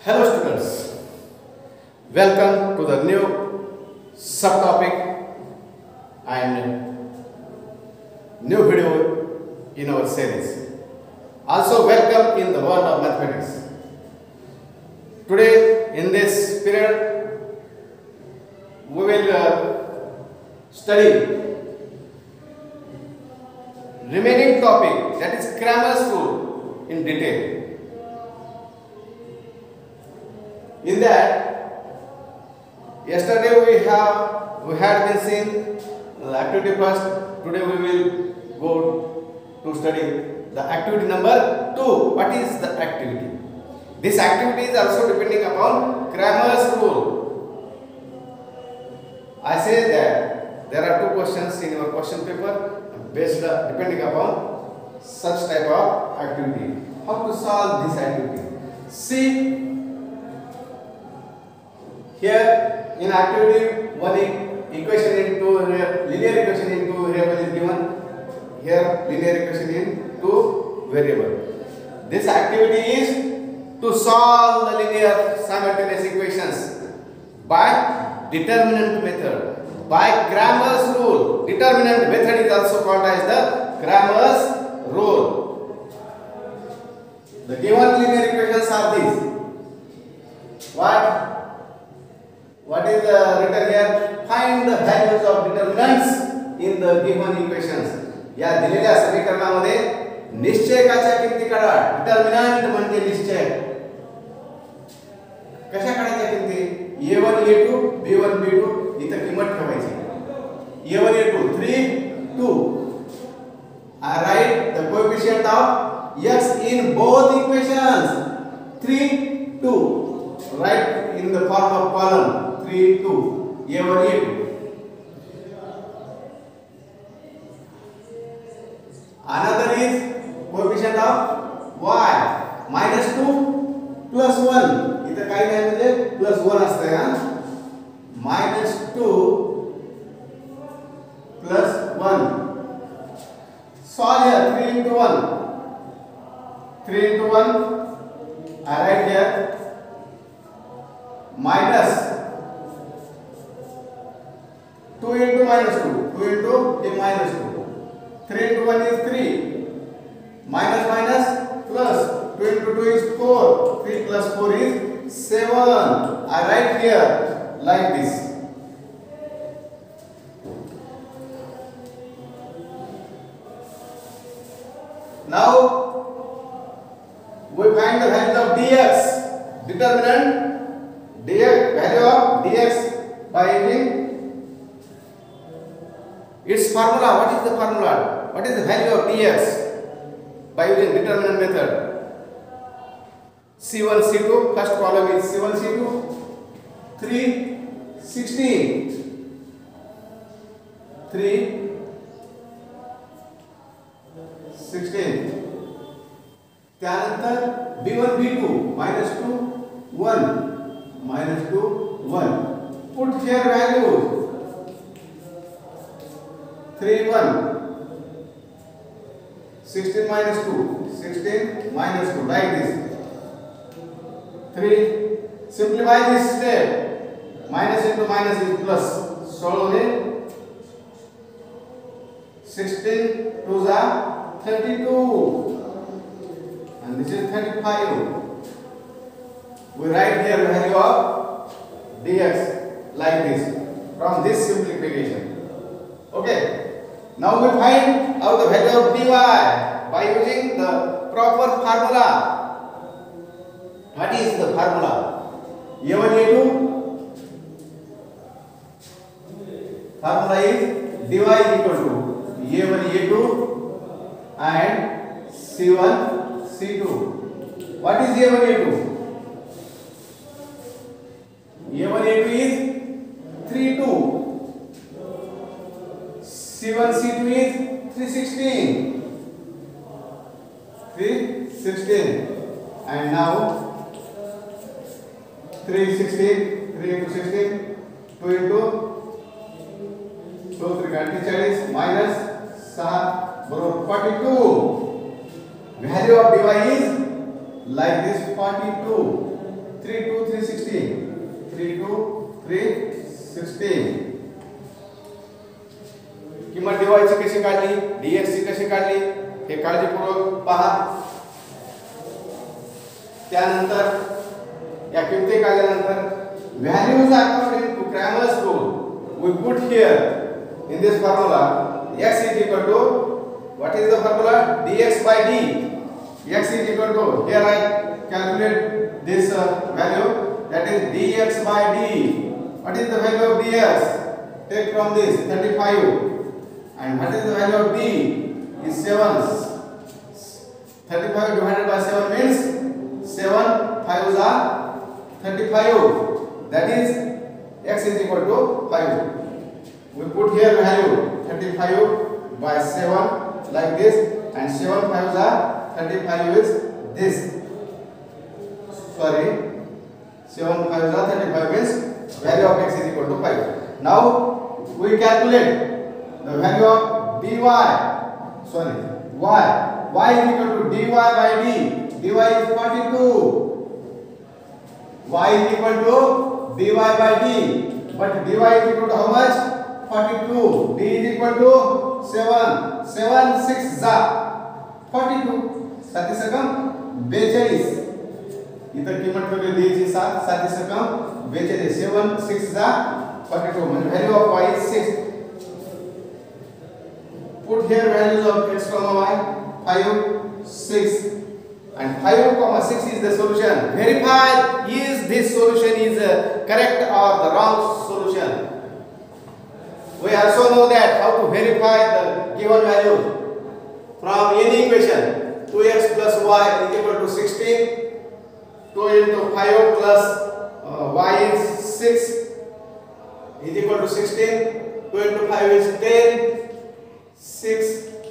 Hello students, welcome to the new subtopic and new video in our series. Also welcome in the world of mathematics. Today in this period we will study remaining topic, that is Cramer's rule, in detail. In that, yesterday we had been seen the activity first. Today we will go to study the activity number 2. What is the activity? This activity is also depending upon Cramer's rule. I say that there are two questions in your question paper based depending upon such type of activity. How to solve this activity? See. Here in activity one equation into linear equation into variable is given. Here linear equation into variable. This activity is to solve the linear simultaneous equations by determinant method, by Cramer's rule. Determinant method is also called as the Cramer's rule. The given linear equations are these. What is written here? Find the values of determinants in the given equations. या दिलेल्या समीकरणामध्ये निश्चयकाच्या किमती काढा. Determinant म्हणजे निश्चय. कशा काढायच्या किमती? a1 a2 b1 b2 इथं किंमत ठेवायची. a1 a2 3 2. I write the coefficient of x in both equations 3 2. Write in the form of column 3 2 a1 a2. Another is coefficient of y -2 plus 1. इथं काय नाही म्हणजे प्लस 1 असतंय हा. -2 plus 1. Solve here 3 into 1. 3 into 1. I write here minus 2 into -2. 2 into -2. 3 into 1 is 3. Minus minus plus 2 into 2 is 4. 3 plus 4 is 7. I write here like this. Now we find the value of dx. Determinant value of dx by using its formula. What is the formula? What is the value of dx by using determinant method? C1 C2, first column is C1 C2, 3 16, 3 16. त्यानंतर b1 b2 -2 1 -2 1. Put here values 3 1. 16 -2 16 -2 like this. 3. Simplify this step. Minus into minus is plus. Solve it. 16 2s are 32. And this is 35. We write here value of dx like this from this simplification. Okay. Now we find out the value of dy by using the proper formula. What is the formula? a1 a2. Formula is dy is equal to a1 a2 and c1 c2. What is a1 a2? a1 a2 is 3 2. C1 C2 is 316. 316. And now 316. 3 into 16. 2 into 2 3 40 minus 6 42. Value of dy is like this 42. 3 2 3 16 3 2 3 16 किंमत dy ची कशी काढली, dx ची कशी काढली हे काळजीपूर्वक पहा. त्यानंतर या किमती काढल्यानंतर values according to Cramer's rule we put here in this formula x is equal to what is the formula dx by d. X is equal to, here I calculate this value, that is dx by d. What is the value of dx? Take from this 35, and what is the value of d is 7. 35 divided by 7 means 7 5s are 35, that is x is equal to 5. We put here value 35 by 7 like this, and 7 5s are 35 is this. Sorry, 7 5s are 35 means value of x is equal to 5. Now we calculate the value of dy. Sorry, y is equal to dy by d. dy is 42. Y is equal to dy by d, but dy is equal to how much? 42. D is equal to 7. 7 6 जा 42. 7 सकम 42. इतर किंमत ठेवली d ची 7 7 सकम 42. 7 6 जा 42. म्हणजे value of y is 6. Put here values of x comma y 5 6, and 5 comma 6 is the solution. Verify is this solution is correct or the wrong solution. We also know that how to verify the given value from any equation. 2x plus y is equal to 16. 2 into 5 plus y is 6 is equal to 16. 2 into 5 is 10. 6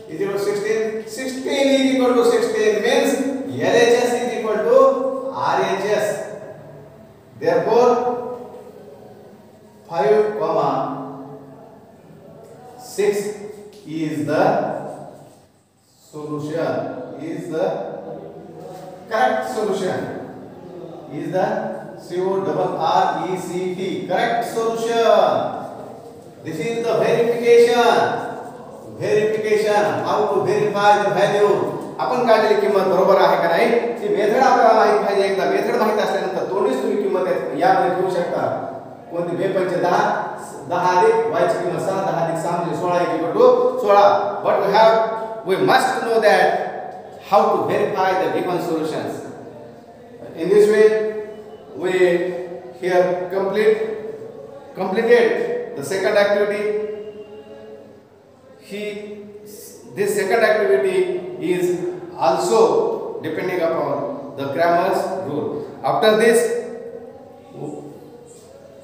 is equal to 16. 16 is equal to 16 means LHS is equal to RHS. Therefore 5 comma 6 is the solution, is the correct solution, is the CORRECT correct solution. This is the verification. How to verify the value. आपण काढलेली किंमत बरोबर आहे का नाही ती method आपल्याला माहित पाहिजे. एकदा मेथड माहित असल्यानंतर तोडीच तुम्ही किंमत यामध्ये ठेवू शकता. कोणती 2 5 10 10 अधिक y ची किंमत 6 10 अधिक 6 म्हणजे 16 is equal to 16. But we must know that how to verify the given solutions. In this way we here completed the second activity. This second activity is also depending upon the Cramer's rule. After this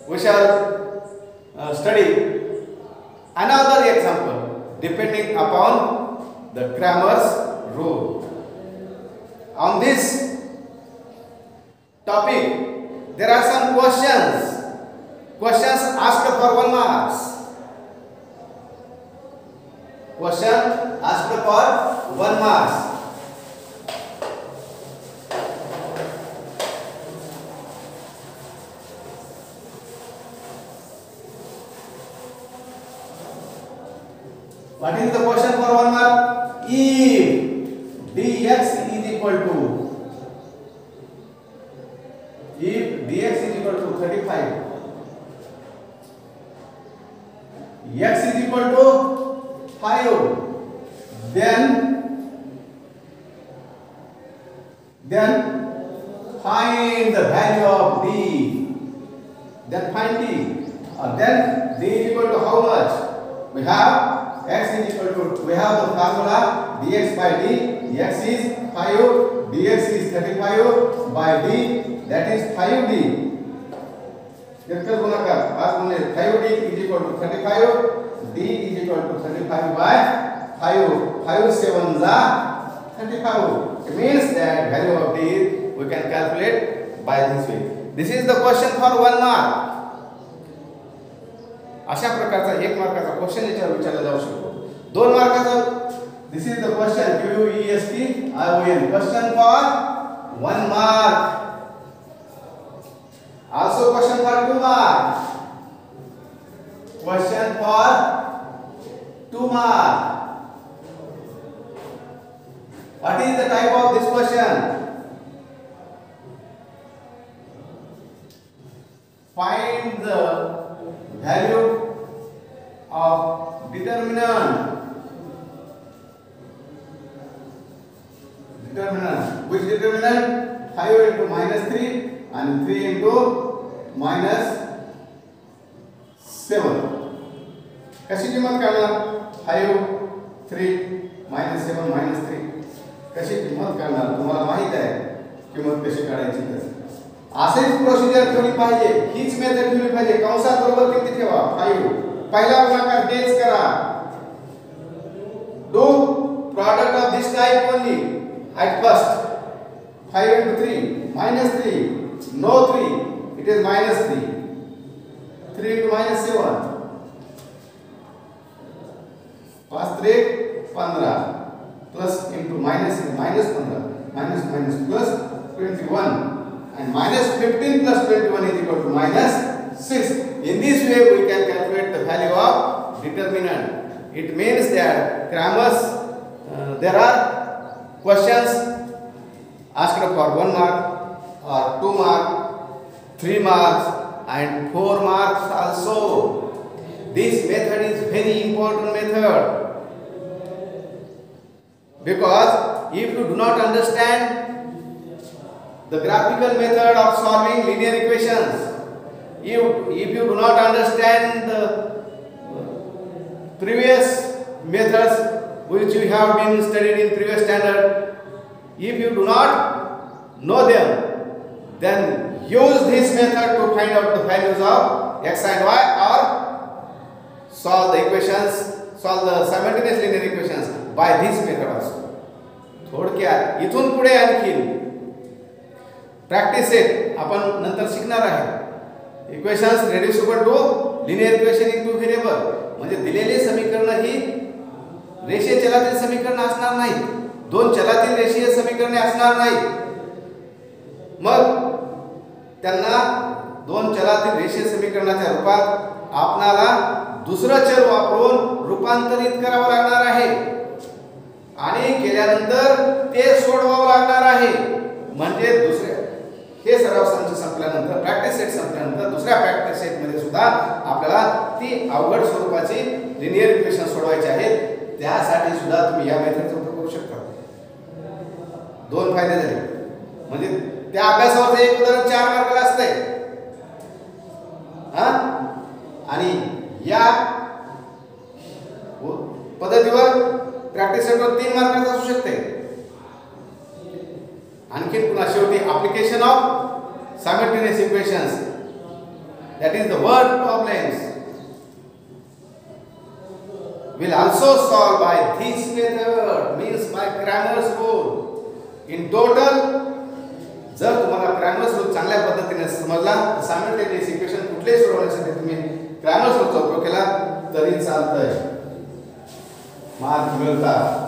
we shall study another example depending upon the Cramer's rule. On this topic there are some questions asked for 1 marks. Question asked for 1 marks. What is the question for 1 mark? If dx is equal to, if dx is equal to 35, x is equal to 5, then find the value of d. Then find d. Then d is equal to how much? We have x is equal to, we have the formula dx by d. X is 5, dx is 35 by d, that is 5d. इसका गुणाकार आज हमने 5d is equal to 35, d is equal to 35 by 5. 5 7s are 35. It means that value of d we can calculate by this way. This is the question for 1 mark. अशा प्रकारचा 1 मार्काचा question याच्यावर विचारला जाऊ शकतो. 2 मार्काचा this is the question QUESTION question for 1 mark. for 2 marks. Question for 2 marks. What is the type of this question? Find the value of determinant. Determinant. Which determinant? 5 into minus 3 and 3 into minus 7. कशी किंमत काढणार? 5 3 minus 7 minus 3 कशी किंमत काढणार? तुम्हाला माहित आहे किंमत कशी काढायची तर. असेच प्रोसिजर ठेवली पाहिजे, हीच मेथड ठेवली पाहिजे. कंसात बरोबर किती ठेवा? 5. पहिला गुणाकार तेच करा. Do product of this type only at first. 5 into 3 minus 3, no 3, it is minus 3. 3 into minus 7, 5 3 15 plus into minus minus 15 minus minus plus 21 and minus 15 plus 21 is equal to minus 6. In this way we can calculate the value of determinant. It means that Cramer's there are questions asked for 1 mark or 2 mark, 3 marks and 4 marks also. This method is very important method, because if you do not understand the graphical method of solving linear equations, if you do not understand the previous methods which you have been studied in previous standard, if you do not know them, then use this method to find out the values of x and y or solve the equations, solve the simultaneous linear equations by this method also. थोडक्यात इथून पुढे आणखी practice set आपण नंतर शिकणार आहे. Equations reducible to linear equation in two variable, म्हणजे दिलेले समीकरण ही रेषीय चलातील समीकरण असणार नाही, दोन चलातील रेषीय समीकरणे असणार नाही. मग त्यांना दोन चलातील रेषीय समीकरणाच्या रूपात आपणाला दुसरं चल वापरून रूपांतरित करावं लागणार आहे आणि केल्यानंतर ते सोडवावं लागणार आहे. म्हणजे दुसऱ्या हे सराव संच संपल्यानंतर, प्रॅक्टिस सेट संपल्यानंतर दुसऱ्या प्रॅक्टिस सेट मध्ये सुद्धा आपल्याला ती अवघड स्वरूपाची लिनियर इक्वेशन सोडवायची आहेत. त्यासाठी सुद्धा तुम्ही या मेथडचा उपयोग करू शकता. दोन फायदे झाले, म्हणजे त्या अभ्यासावरचं एक उदाहरण 4 मार्काला असतंय आणि या पद्धतीवर प्रॅक्टिस सेटवर 3 मार्काचं असू शकते. आणखी पुन्हा शेवटी application of simultaneous equations, that is the word problems, will also solve by this method, means by Cramer's rule. In total, जर तुम्हाला Cramer's rule चांगल्या पद्धतीने समजला तर सायमल्टेनियस इक्वेशन कुठलेही सोडवण्यासाठी तुम्ही Cramer's rule चा उपयोग केला तरी चालतंय, मार्क मिळतात.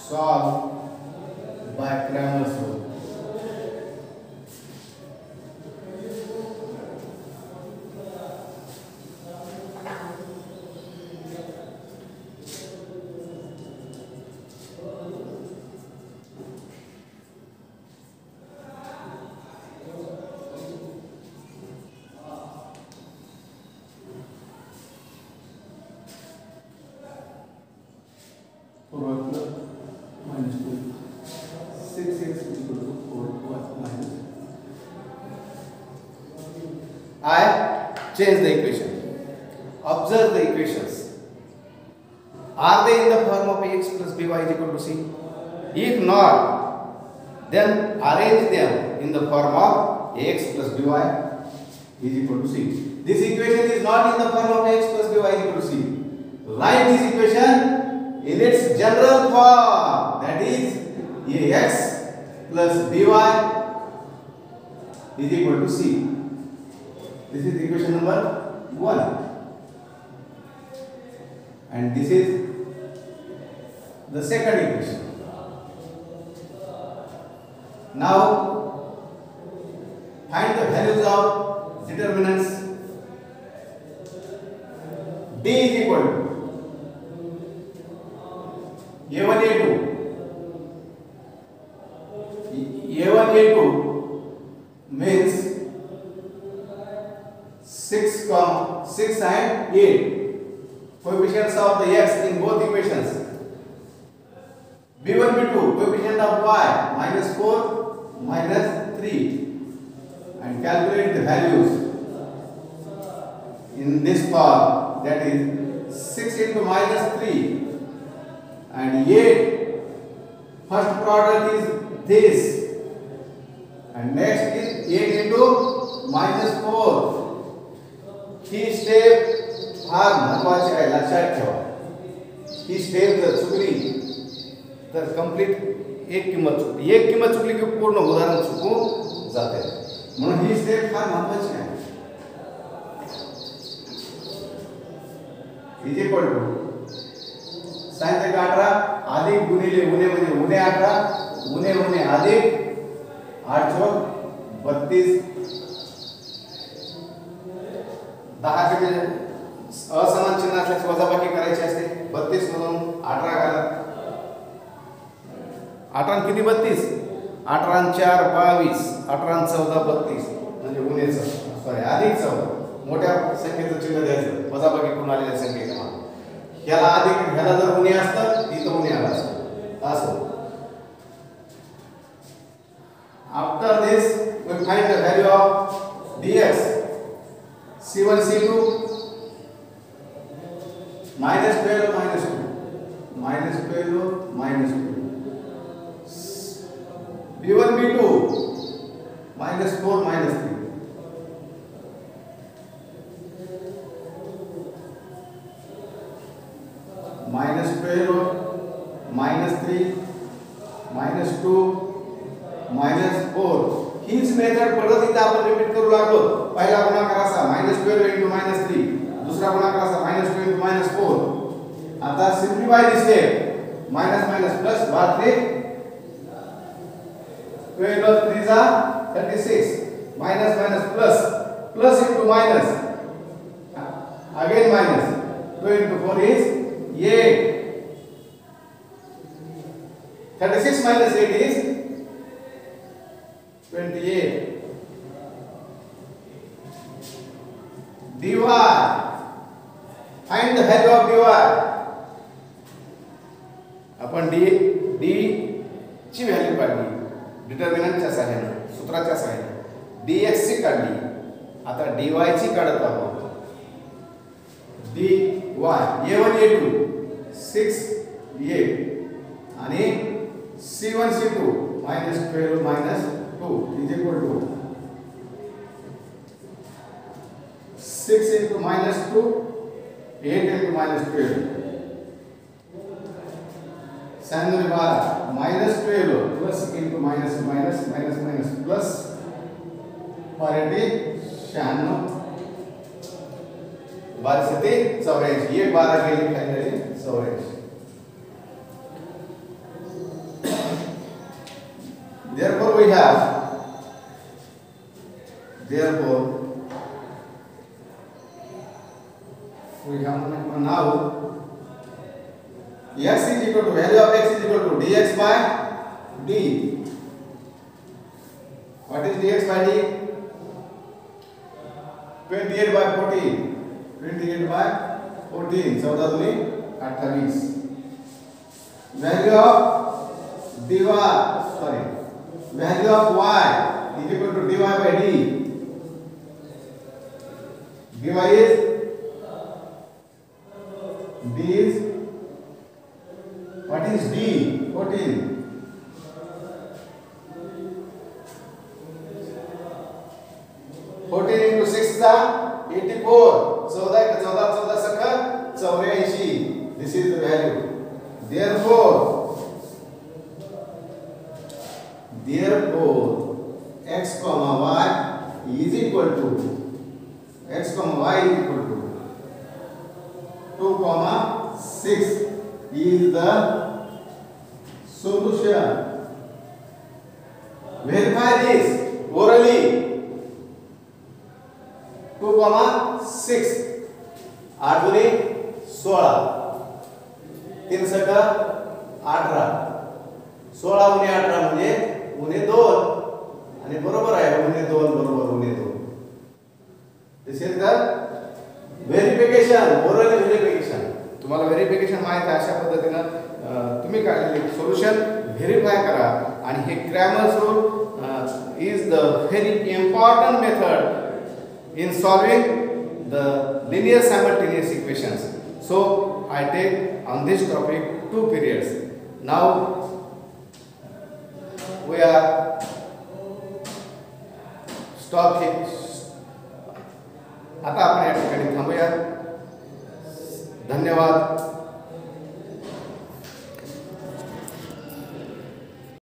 Solve by Cramer's rule. change the equation. Observe the equations. Are they in the form of ax plus by is equal to c? If not, then arrange them in the form of ax plus by is equal to c. This equation is not in the form of ax plus by is equal to c. Write this equation in its general form, that is ax plus by is equal to c. This is equation number 1, and this is the second equation. Now find the values of determinants. D is equal to A1 A2. A1 A2 means 6 and 8. Coefficients of the x in both equations. B1 B2 coefficient of y -4 -3, and calculate the values in this form, that is 6 into -3 and 8. First product is this, and next is 8 into -4. He step फार महत्वाची आहे, लक्षात ठेवा. ही step जर चुकली तर complete एक किंमत चुकली. एक किंमत चुकली की पूर्ण उदाहरण चुकून जाते. म्हणून ही स्टेप फार महत्वाची आहे. इज इक्वल टू sin 18 अधिक गुणिले उणे म्हणजे उणे 18 उणे उणे अधिक 8 चौक 32. 10 चे असमान चिन्ह असल्यास वजाबाकी करायची असते. 32 मधून 18 घाला. 18 किती 32? 18 4 22, 18 14 32 म्हणजे उणेचं सॉरी अधिक 14. मोठ्या संख्येचं चिन्ह द्यायचं वजाबाकी करून आलेल्या संख्येला. याला अधिक ह्याला जर उणे असतं इथं उणे आला असतं असं. After this we find the value of dx. c1 c2 -12 -2 -12 -2. b1 b2 -4 -3. -12 -3 -2 -4. हीच मेथड परत इथे आपण रिपीट करू लागलो. पहिला गुणाकार असा -12 * -3, दुसरा गुणाकार असा -2 * -4. आता simplify this step. Minus minus plus बार 3 12 3 जा 36 minus minus plus plus into minus again minus 2 into 4 is 8. 36 minus 8 is 28. dy, find the value of dy. आपण d ची व्हॅल्यू काढली डिटर्मिनंटच्या सहाय्याने, सूत्राच्या सहाय्याने. dx ची काढली. आता dy ची काढत आहोत. dy a1 a2 6 8 आणि c1 c2 -12 -2 is equal to 6 into -2 8 into -12 sin 12 -12 plus into minus minus minus minus plus party 96 12 से 84 ये 12 के लिए finally 84. Therefore we have now x is equal to value of x is equal to dx by d. What is dx by d? 28 by 14. 28 by 14. 14 दूनी 28. Value of dy, sorry, value of y is equal to dy by d. dy is d is what is d 14 14 into 6 चा 84 14 का 14 14 सका 84 this is the value therefore x comma y is equal to 2 comma 6 is the solution. Verify this orally. 2 comma 6 8 गुणे 16 3 सका 18 16 गुणे 18 म्हणजे उणे 2 आणि बरोबर आहे उणे 2 बरोबर उणे 2 this is the verification oral verification तुम्हाला व्हेरिफिकेशन माहिती आहे अशा पद्धतीने तुम्ही काढलेले सोल्युशन व्हेरीफाय करा आणि हे Cramer's rule is the very important method in solving the linear simultaneous equations. So I take on this topic 2 periods. Now we are stop here. आता आपण या ठिकाणी थांबूया. धन्यवाद.